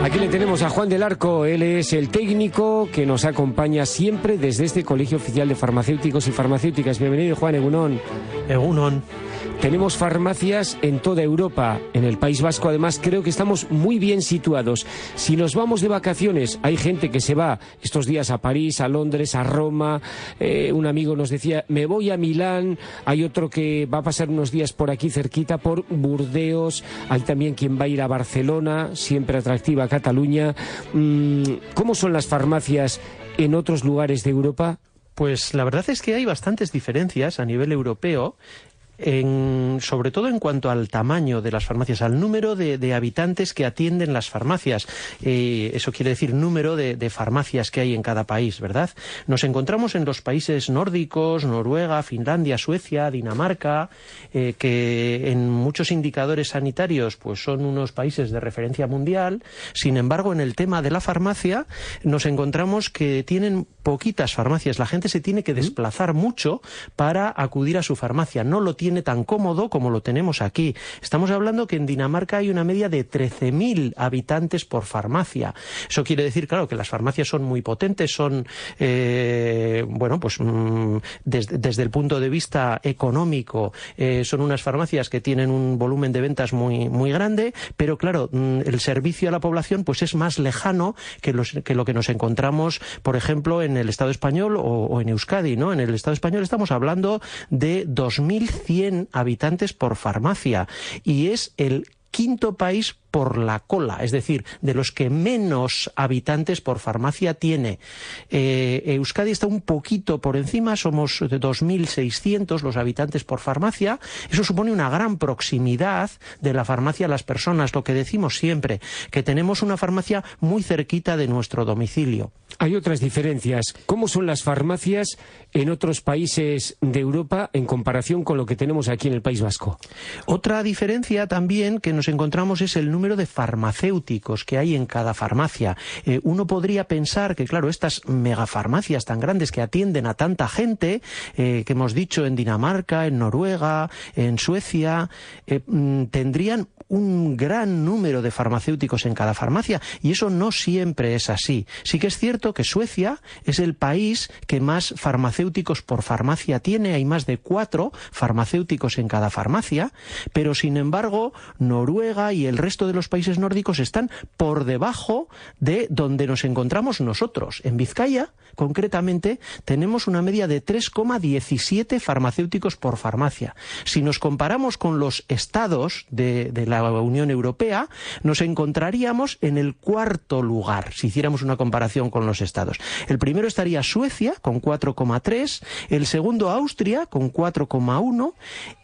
Aquí le tenemos a Juan del Arco, él es el técnico que nos acompaña siempre desde este Colegio Oficial de Farmacéuticos y Farmacéuticas. Bienvenido, Juan. Egunon. Egunon. Tenemos farmacias en toda Europa, en el País Vasco además creo que estamos muy bien situados. Si nos vamos de vacaciones, hay gente que se va estos días a París, a Londres, a Roma, un amigo nos decía, me voy a Milán, hay otro que va a pasar unos días por aquí cerquita, por Burdeos, hay también quien va a ir a Barcelona, siempre atractiva Cataluña. ¿Cómo son las farmacias en otros lugares de Europa? Pues la verdad es que hay bastantes diferencias a nivel europeo. Sobre todo en cuanto al tamaño de las farmacias, al número de habitantes que atienden las farmacias. Eso quiere decir número de farmacias que hay en cada país, ¿verdad? Nos encontramos en los países nórdicos, Noruega, Finlandia, Suecia, Dinamarca, que en muchos indicadores sanitarios pues son unos países de referencia mundial. Sin embargo, en el tema de la farmacia nos encontramos que tienen poquitas farmacias. La gente se tiene que desplazar mucho para acudir a su farmacia. No lo tiene tan cómodo como lo tenemos aquí. Estamos hablando que en Dinamarca hay una media de 13.000 habitantes por farmacia. Eso quiere decir, claro, que las farmacias son muy potentes, son, desde el punto de vista económico, son unas farmacias que tienen un volumen de ventas muy, muy grande, pero claro, el servicio a la población pues es más lejano que lo que nos encontramos, por ejemplo, en el Estado español o en Euskadi, ¿no? En el Estado español estamos hablando de 2.100 habitantes por farmacia y es el quinto país por la cola, es decir, de los que menos habitantes por farmacia tiene. Euskadi está un poquito por encima, somos de 2.600 los habitantes por farmacia. Eso supone una gran proximidad de la farmacia a las personas, lo que decimos siempre, que tenemos una farmacia muy cerquita de nuestro domicilio. Hay otras diferencias. ¿Cómo son las farmacias en otros países de Europa en comparación con lo que tenemos aquí en el País Vasco? Otra diferencia también que nos encontramos es el número de farmacéuticos que hay en cada farmacia. Uno podría pensar que, claro, estas megafarmacias tan grandes que atienden a tanta gente, que hemos dicho en Dinamarca, en Noruega, en Suecia, tendrían un gran número de farmacéuticos en cada farmacia, y eso no siempre es así. Sí que es cierto que Suecia es el país que más farmacéuticos por farmacia tiene, hay más de 4 farmacéuticos en cada farmacia, pero sin embargo Noruega y el resto de los países nórdicos están por debajo de donde nos encontramos nosotros. En Vizcaya, concretamente, tenemos una media de 3,17 farmacéuticos por farmacia. Si nos comparamos con los estados de la Unión Europea, nos encontraríamos en el 4º lugar, si hiciéramos una comparación con los estados. El primero estaría Suecia, con 4,3, el segundo Austria, con 4,1,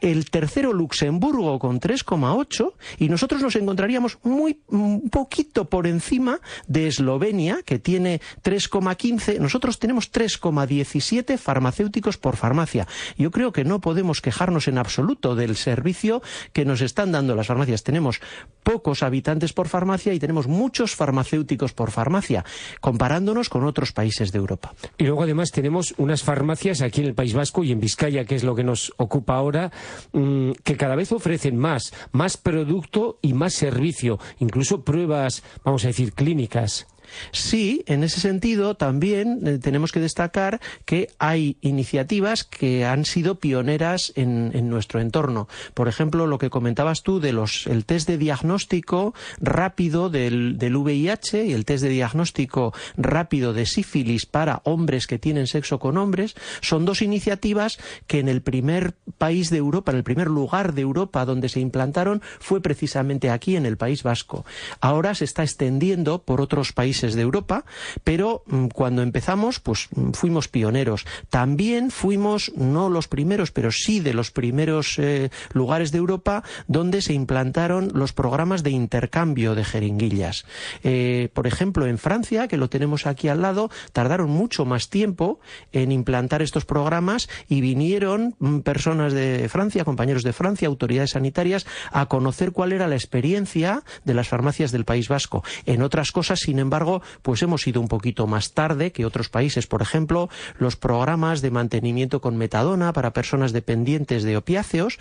el tercero Luxemburgo, con 3,8, y nosotros nos encontraríamos un poquito por encima de Eslovenia, que tiene 3,15. Nosotros tenemos 3,17 farmacéuticos por farmacia. Yo creo que no podemos quejarnos en absoluto del servicio que nos están dando las farmacias. Tenemos pocos habitantes por farmacia y tenemos muchos farmacéuticos por farmacia, comparándonos con otros países de Europa. Y luego además tenemos unas farmacias aquí en el País Vasco y en Vizcaya, que es lo que nos ocupa ahora, que cada vez ofrecen más producto y más servicio, incluso pruebas, vamos a decir, clínicas. Sí, en ese sentido también tenemos que destacar que hay iniciativas que han sido pioneras en nuestro entorno. Por ejemplo, lo que comentabas tú de el test de diagnóstico rápido del VIH y el test de diagnóstico rápido de sífilis para hombres que tienen sexo con hombres, son dos iniciativas que en el primer país de Europa, en el primer lugar de Europa donde se implantaron, fue precisamente aquí en el País Vasco. Ahora se está extendiendo por otros países de Europa, pero cuando empezamos pues fuimos pioneros. También fuimos, no los primeros, pero sí de los primeros lugares de Europa donde se implantaron los programas de intercambio de jeringuillas. Por ejemplo, en Francia, que lo tenemos aquí al lado, tardaron mucho más tiempo en implantar estos programas y vinieron personas de Francia, compañeros de Francia, autoridades sanitarias, a conocer cuál era la experiencia de las farmacias del País Vasco. En otras cosas, sin embargo, embargo, pues hemos ido un poquito más tarde que otros países. Por ejemplo, los programas de mantenimiento con metadona para personas dependientes de opiáceos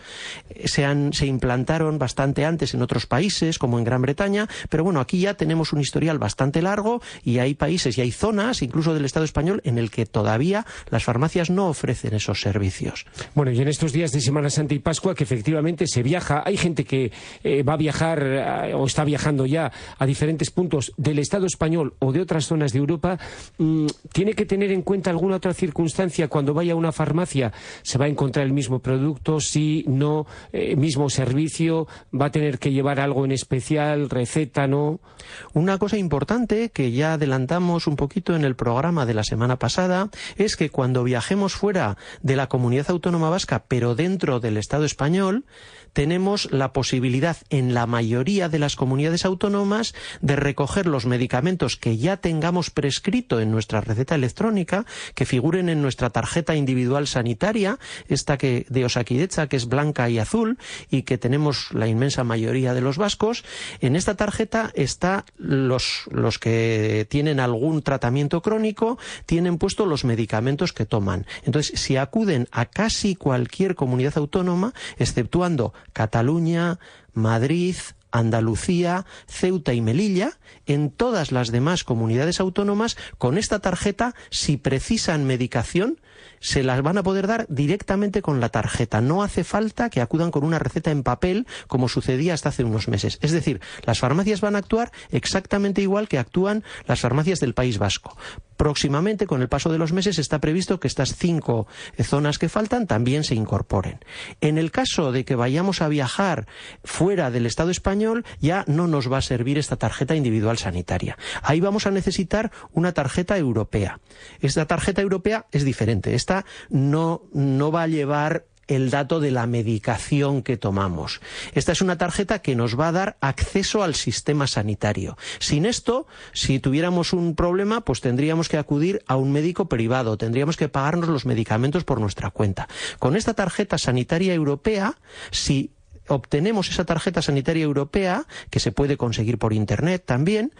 se implantaron bastante antes en otros países, como en Gran Bretaña, pero bueno, aquí ya tenemos un historial bastante largo y hay países y hay zonas, incluso del Estado español, en el que todavía las farmacias no ofrecen esos servicios. Bueno, y en estos días de Semana Santa y Pascua, que efectivamente se viaja, hay gente que va a viajar o está viajando ya a diferentes puntos del Estado español o de otras zonas de Europa, ¿tiene que tener en cuenta alguna otra circunstancia cuando vaya a una farmacia? ¿Se va a encontrar el mismo producto? Sí, no, mismo servicio, va a tener que llevar algo en especial, receta, ¿no? Una cosa importante que ya adelantamos un poquito en el programa de la semana pasada es que cuando viajemos fuera de la Comunidad Autónoma Vasca, pero dentro del Estado español, tenemos la posibilidad en la mayoría de las comunidades autónomas de recoger los medicamentos que ya tengamos prescrito en nuestra receta electrónica, que figuren en nuestra tarjeta individual sanitaria, esta que de Osakidetza, que es blanca y azul, y que tenemos la inmensa mayoría de los vascos. En esta tarjeta está los que tienen algún tratamiento crónico, tienen puesto los medicamentos que toman. Entonces, si acuden a casi cualquier comunidad autónoma, exceptuando Cataluña, Madrid, Andalucía, Ceuta y Melilla, en todas las demás comunidades autónomas, con esta tarjeta, si precisan medicación, se las van a poder dar directamente con la tarjeta. No hace falta que acudan con una receta en papel, como sucedía hasta hace unos meses. Es decir, las farmacias van a actuar exactamente igual que actúan las farmacias del País Vasco. Próximamente, con el paso de los meses, está previsto que estas 5 zonas que faltan también se incorporen. En el caso de que vayamos a viajar fuera del Estado español, ya no nos va a servir esta tarjeta individual sanitaria. Ahí vamos a necesitar una tarjeta europea. Esta tarjeta europea es diferente. Esta no va a llevar el dato de la medicación que tomamos. Esta es una tarjeta que nos va a dar acceso al sistema sanitario. Sin esto, si tuviéramos un problema, pues tendríamos que acudir a un médico privado, tendríamos que pagarnos los medicamentos por nuestra cuenta. Con esta tarjeta sanitaria europea, si obtenemos esa tarjeta sanitaria europea, que se puede conseguir por internet también,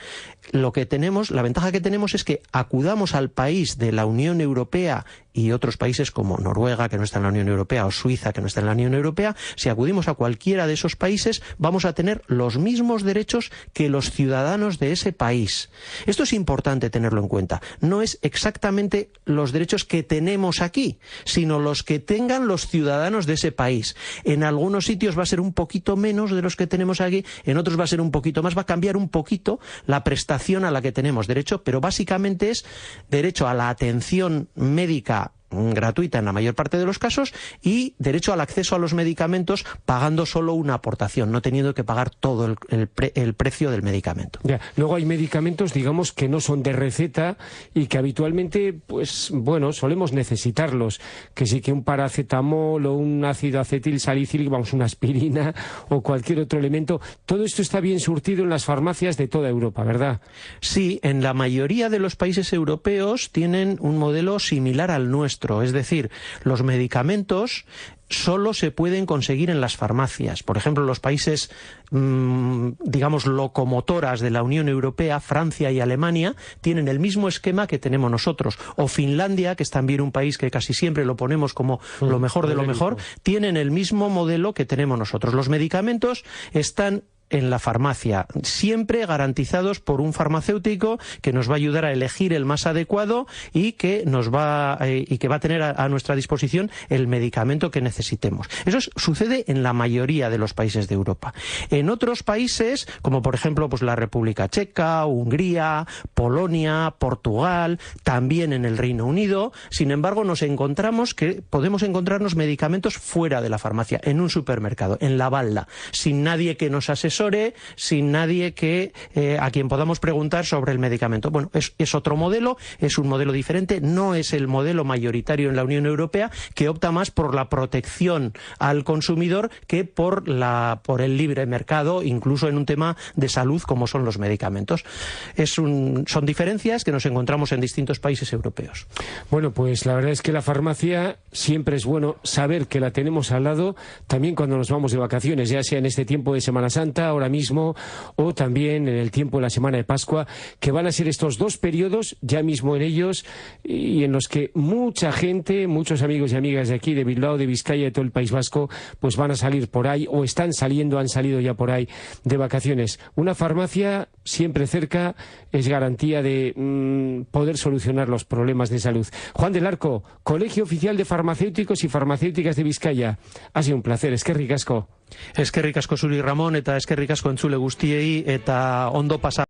la ventaja que tenemos es que acudamos al país de la Unión Europea y otros países como Noruega, que no está en la Unión Europea, o Suiza, que no está en la Unión Europea. Si acudimos a cualquiera de esos países, vamos a tener los mismos derechos que los ciudadanos de ese país. Esto es importante tenerlo en cuenta. No es exactamente los derechos que tenemos aquí, sino los que tengan los ciudadanos de ese país. En algunos sitios va a ser un poquito menos de los que tenemos aquí, en otros va a ser un poquito más, va a cambiar un poquito la prestación a la que tenemos derecho, pero básicamente es derecho a la atención médica gratuita en la mayor parte de los casos y derecho al acceso a los medicamentos pagando solo una aportación, no teniendo que pagar todo el precio del medicamento. Ya. Luego hay medicamentos, digamos, que no son de receta y que habitualmente, pues bueno, solemos necesitarlos, que sí que un paracetamol o un ácido acetil salicílico, vamos, una aspirina o cualquier otro elemento. Todo esto está bien surtido en las farmacias de toda Europa, ¿verdad? Sí, en la mayoría de los países europeos tienen un modelo similar al nuestro. Es decir, los medicamentos solo se pueden conseguir en las farmacias. Por ejemplo, los países, digamos, locomotoras de la Unión Europea, Francia y Alemania, tienen el mismo esquema que tenemos nosotros. O Finlandia, que es también un país que casi siempre lo ponemos como lo mejor de lo mejor, tienen el mismo modelo que tenemos nosotros. Los medicamentos están en la farmacia, siempre garantizados por un farmacéutico que nos va a ayudar a elegir el más adecuado y que va a tener a nuestra disposición el medicamento que necesitemos. Eso sucede en la mayoría de los países de Europa. En otros países, como por ejemplo pues la República Checa, Hungría, Polonia, Portugal, también en el Reino Unido, sin embargo nos encontramos que podemos encontrarnos medicamentos fuera de la farmacia, en un supermercado, en la balda, sin nadie que nos asesore, sin nadie a quien podamos preguntar sobre el medicamento. Bueno, es otro modelo, es un modelo diferente, no es el modelo mayoritario en la Unión Europea, que opta más por la protección al consumidor que por el libre mercado, incluso en un tema de salud como son los medicamentos. Son diferencias que nos encontramos en distintos países europeos. Bueno, pues la verdad es que la farmacia siempre es bueno saber que la tenemos al lado, también cuando nos vamos de vacaciones, ya sea en este tiempo de Semana Santa ahora mismo, o también en el tiempo de la Semana de Pascua, que van a ser estos 2 periodos, ya mismo en ellos, y en los que mucha gente, muchos amigos y amigas de aquí, de Bilbao, de Vizcaya, de todo el País Vasco, pues van a salir por ahí, o están saliendo, han salido ya por ahí de vacaciones. Una farmacia siempre cerca es garantía de poder solucionar los problemas de salud. Juan del Arco, Colegio Oficial de Farmacéuticos y Farmacéuticas de Vizcaya. Ha sido un placer, eskerrik asko. Eskerrik asko zuri, Ramón, eta eskerrik asko entzule guztiei, eta ondo pasa.